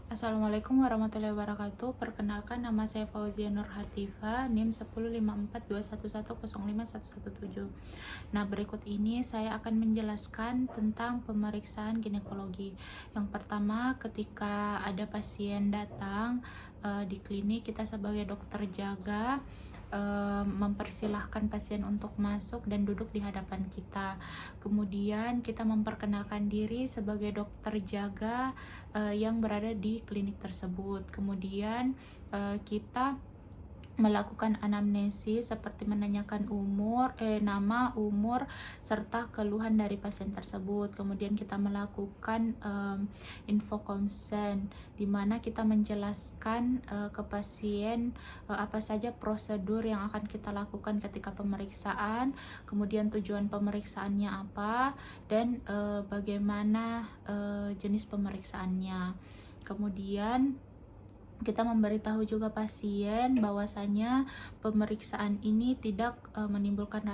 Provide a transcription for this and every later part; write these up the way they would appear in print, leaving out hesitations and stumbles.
Assalamualaikum warahmatullahi wabarakatuh. Perkenalkan, nama saya Fauzia Nur Hatifa, NIM 1054211051117. Nah, berikut ini saya akan menjelaskan tentang pemeriksaan ginekologi. Yang pertama, ketika ada pasien datang di klinik, kita sebagai dokter jaga mempersilahkan pasien untuk masuk dan duduk di hadapan kita. Kemudian kita memperkenalkan diri sebagai dokter jaga yang berada di klinik tersebut. Kemudian kita melakukan anamnesis seperti menanyakan nama, umur, serta keluhan dari pasien tersebut. Kemudian kita melakukan info consent, di mana kita menjelaskan ke pasien apa saja prosedur yang akan kita lakukan ketika pemeriksaan, kemudian tujuan pemeriksaannya apa, dan bagaimana jenis pemeriksaannya. Kemudian kita memberitahu juga pasien bahwasanya pemeriksaan ini tidak menimbulkan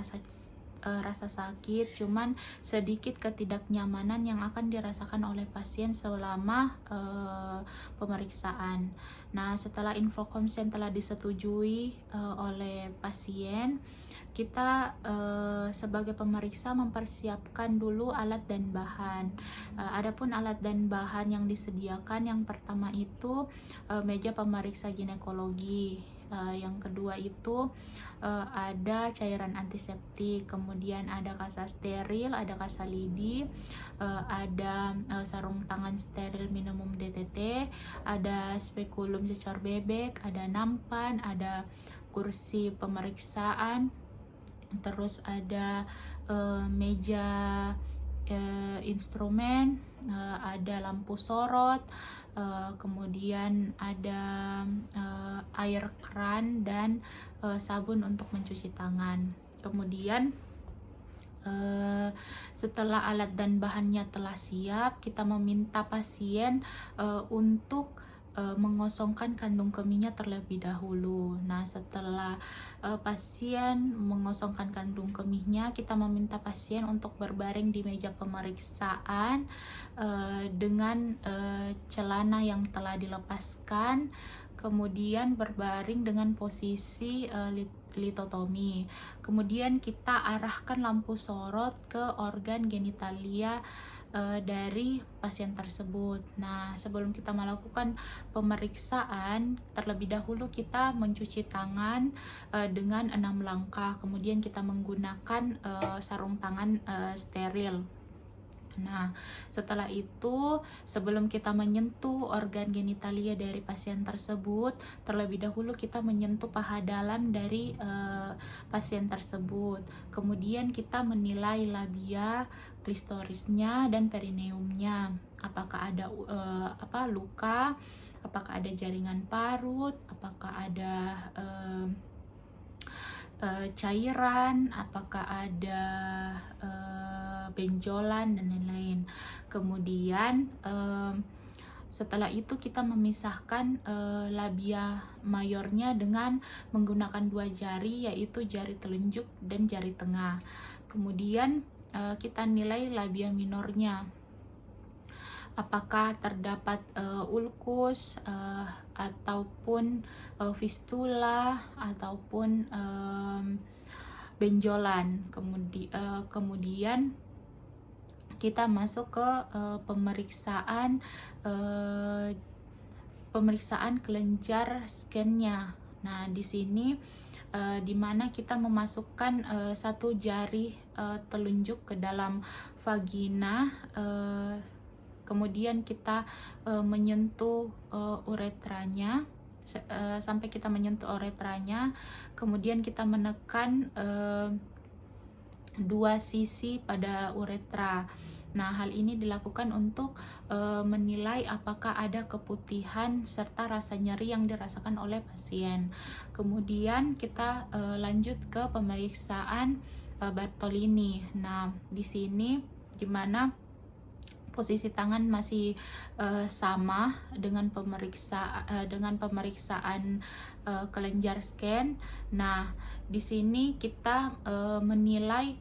rasa sakit, cuman sedikit ketidaknyamanan yang akan dirasakan oleh pasien selama pemeriksaan. Nah, setelah info konsen telah disetujui oleh pasien, kita sebagai pemeriksa mempersiapkan dulu alat dan bahan. Adapun alat dan bahan yang disediakan, yang pertama itu meja pemeriksa ginekologi. Yang kedua itu ada cairan antiseptik, kemudian ada kasa steril, ada kasa lidi, ada sarung tangan steril minimum DTT, ada spekulum secor bebek, ada nampan, ada kursi pemeriksaan, terus ada meja instrumen, ada lampu sorot, kemudian ada air keran dan sabun untuk mencuci tangan. Kemudian setelah alat dan bahannya telah siap, kita meminta pasien untuk mengosongkan kandung kemihnya terlebih dahulu. Nah, setelah pasien mengosongkan kandung kemihnya, kita meminta pasien untuk berbaring di meja pemeriksaan dengan celana yang telah dilepaskan, kemudian berbaring dengan posisi litotomi. Kemudian kita arahkan lampu sorot ke organ genitalia dari pasien tersebut. Nah, sebelum kita melakukan pemeriksaan, terlebih dahulu kita mencuci tangan dengan 6 langkah. Kemudian kita menggunakan sarung tangan steril. Nah, setelah itu, sebelum kita menyentuh organ genitalia dari pasien tersebut, terlebih dahulu kita menyentuh paha dalam dari pasien tersebut. Kemudian kita menilai labia, klistorisnya, dan perineumnya. Apakah ada luka, apakah ada jaringan parut, apakah ada cairan, apakah ada benjolan dan lain-lain. Kemudian setelah itu kita memisahkan labia mayornya dengan menggunakan 2 jari, yaitu jari telunjuk dan jari tengah. Kemudian kita nilai labia minornya, apakah terdapat ulkus ataupun fistula ataupun benjolan. Kemudian kita masuk ke pemeriksaan kelenjar scan-nya. Nah, di sini di mana kita memasukkan 1 jari telunjuk ke dalam vagina, kemudian kita menyentuh uretranya sampai kita menyentuh uretranya, kemudian kita menekan 2 sisi pada uretra. Nah, hal ini dilakukan untuk menilai apakah ada keputihan serta rasa nyeri yang dirasakan oleh pasien. Kemudian kita lanjut ke pemeriksaan Bartolini. Nah, di sini dimana posisi tangan masih sama dengan pemeriksaan kelenjar scan. Nah, di sini kita menilai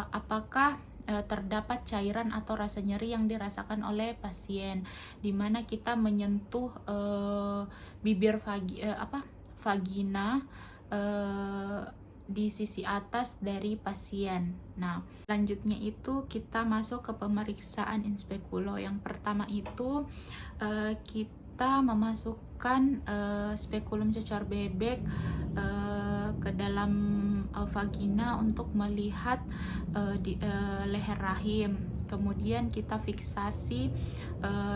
apakah terdapat cairan atau rasa nyeri yang dirasakan oleh pasien, di mana kita menyentuh bibir vagina di sisi atas dari pasien. Nah, selanjutnya itu kita masuk ke pemeriksaan in speculo. Yang pertama itu kita memasukkan spekulum cocor bebek ke dalam vagina untuk melihat leher rahim. Kemudian kita fiksasi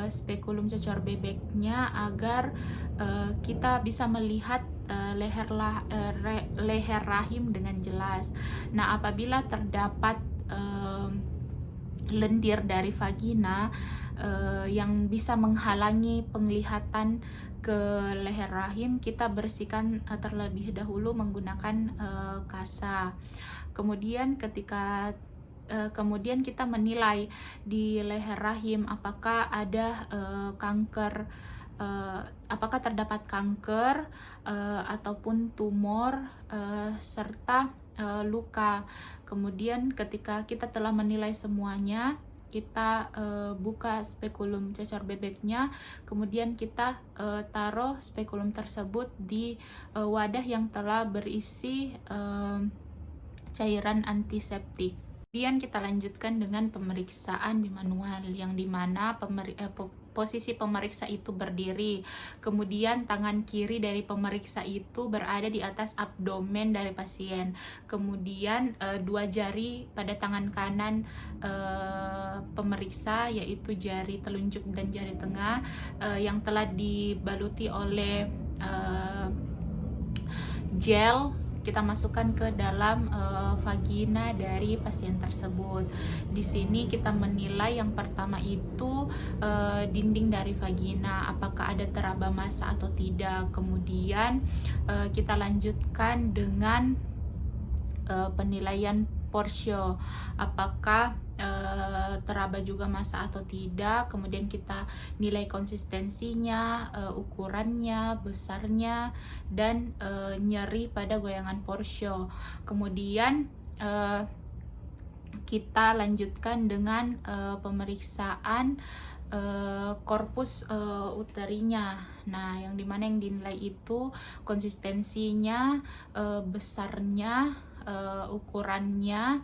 spekulum cocor bebeknya agar kita bisa melihat leher rahim dengan jelas. Nah, apabila terdapat lendir dari vagina yang bisa menghalangi penglihatan ke leher rahim, kita bersihkan terlebih dahulu menggunakan kasa. Kemudian kemudian kita menilai di leher rahim apakah ada kanker, apakah terdapat kanker ataupun tumor serta luka. Kemudian ketika kita telah menilai semuanya, kita buka spekulum cocor bebeknya, kemudian kita taruh spekulum tersebut di wadah yang telah berisi cairan antiseptik. Kemudian kita lanjutkan dengan pemeriksaan bimanual, yang dimana posisi pemeriksa itu berdiri. Kemudian tangan kiri dari pemeriksa itu berada di atas abdomen dari pasien. Kemudian dua jari pada tangan kanan pemeriksa, yaitu jari telunjuk dan jari tengah, yang telah dibaluti oleh gel, kita masukkan ke dalam vagina dari pasien tersebut. Di sini kita menilai yang pertama itu dinding dari vagina, apakah ada teraba massa atau tidak. Kemudian kita lanjutkan dengan penilaian porsio, apakah teraba juga massa atau tidak. Kemudian kita nilai konsistensinya, ukurannya, besarnya, dan nyeri pada goyangan porsio. Kemudian kita lanjutkan dengan pemeriksaan korpus uterinya. Nah, yang dimana yang dinilai itu konsistensinya, besarnya, ukurannya,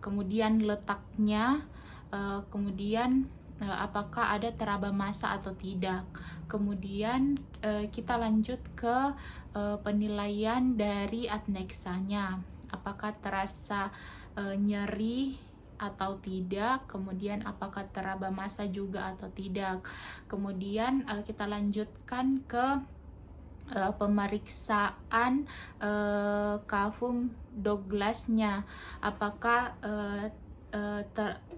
kemudian letaknya, kemudian apakah ada teraba massa atau tidak. Kemudian kita lanjut ke penilaian dari adneksanya, apakah terasa nyeri atau tidak, kemudian apakah teraba massa juga atau tidak. Kemudian kita lanjutkan ke pemeriksaan cavum Douglasnya, apakah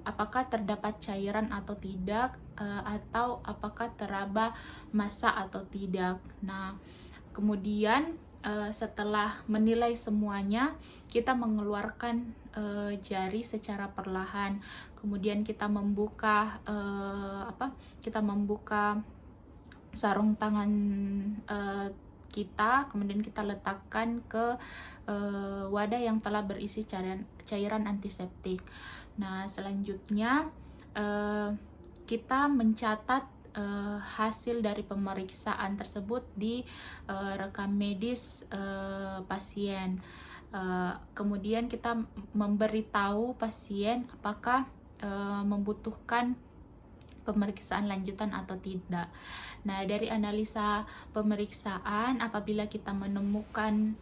apakah terdapat cairan atau tidak, atau apakah teraba massa atau tidak. Nah, kemudian setelah menilai semuanya, kita mengeluarkan jari secara perlahan. Kemudian kita membuka sarung tangan kita, kemudian kita letakkan ke wadah yang telah berisi cairan antiseptik. Nah, selanjutnya kita mencatat hasil dari pemeriksaan tersebut di rekam medis pasien. Kemudian kita memberitahu pasien apakah membutuhkan pemeriksaan lanjutan atau tidak. Nah, dari analisa pemeriksaan, apabila kita menemukan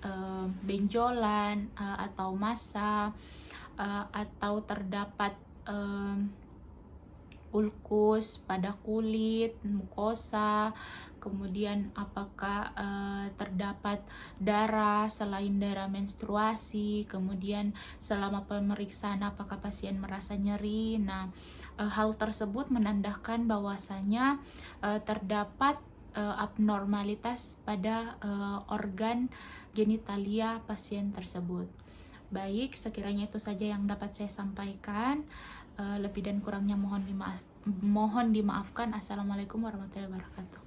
benjolan atau massa, atau terdapat ulkus pada kulit, mukosa, kemudian apakah terdapat darah selain darah menstruasi, kemudian selama pemeriksaan apakah pasien merasa nyeri. Nah, hal tersebut menandakan bahwasanya terdapat abnormalitas pada organ genitalia pasien tersebut. Baik, sekiranya itu saja yang dapat saya sampaikan. Lebih dan kurangnya mohon dimaafkan. Assalamualaikum warahmatullahi wabarakatuh.